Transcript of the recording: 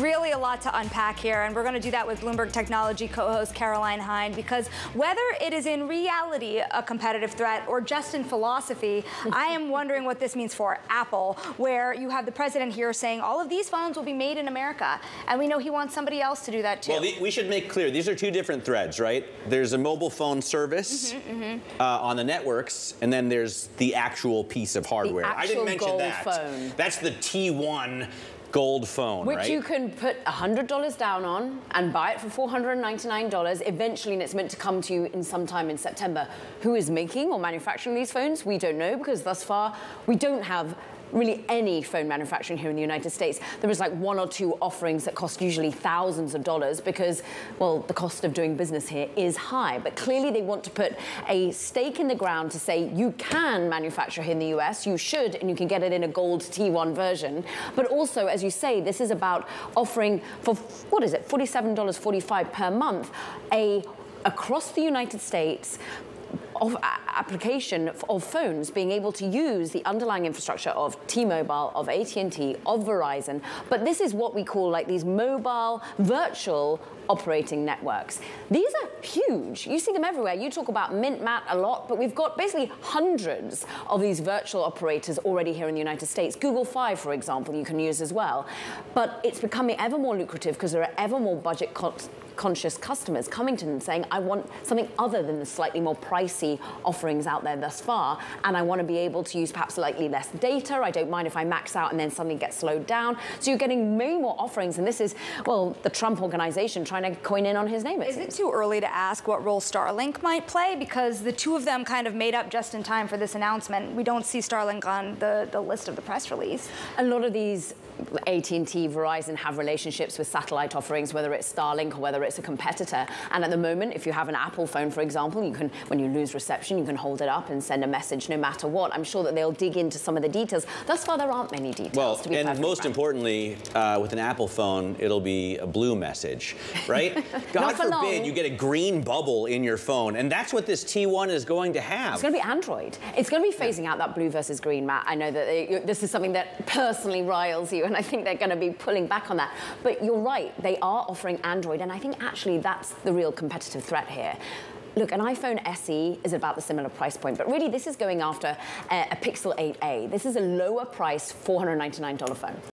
Really a lot to unpack here, and we're going to do that with Bloomberg Technology co-host Caroline Hyde, because whether it is in reality a competitive threat or just in philosophy, I am wondering what this means for Apple, where you have the president here saying all of these phones will be made in America, and we know he wants somebody else to do that too. Well, we should make clear, these are two different threads, right? There's a mobile phone service on the networks, and then there's the actual piece of hardware. I didn't mention that. Phone. That's the T1 gold phone, which right? you can put $100 down on and buy it for $499 eventually, and it's meant to come to you in sometime in September. Who is making or manufacturing these phones? We don't know, because thus far we don't have really any phone manufacturing here in the United States. There is like one or two offerings that cost usually thousands of dollars because, well, the cost of doing business here is high. But clearly they want to put a stake in the ground to say you can manufacture here in the US, you should, and you can get it in a gold T1 version. But also, as you say, this is about offering for, what is it, $47.45 per month, across the United States, of application of phones being able to use the underlying infrastructure of T-Mobile, of AT&T, of Verizon. But this is what we call like these mobile virtual operating networks. These are huge. You see them everywhere. You talk about Mint-Mat a lot, but we've got basically hundreds of these virtual operators already here in the United States. Google Fi, for example, you can use as well. But it's becoming ever more lucrative because there are ever more budget-conscious customers coming to them saying, I want something other than the slightly more pricey offerings out there thus far, and I want to be able to use perhaps slightly less data. I don't mind if I max out and then something gets slowed down. So you're getting many more offerings, and this is, well, the Trump organization trying to coin in on his name. Is it too early to ask what role Starlink might play? Because the two of them kind of made up just in time for this announcement. We don't see Starlink on the list of the press release. A lot of these AT&T, Verizon have relationships with satellite offerings, whether it's Starlink or whether it's a competitor. And at the moment, if you have an Apple phone, for example, you can, when you lose reception, you can hold it up and send a message no matter what. I'm sure that they'll dig into some of the details. Thus far, there aren't many details. Well, and most importantly, with an Apple phone, it'll be a blue message, right? God forbid you get a green bubble in your phone, and that's what this T1 is going to have. It's going to be Android. It's going to be phasing out that blue versus green, Matt. I know that this is something that personally riles you, and I think they're going to be pulling back on that. But you're right, they are offering Android, and I think actually that's the real competitive threat here. Look, an iPhone SE is about the similar price point, but really this is going after a Pixel 8a. This is a lower price $499 phone.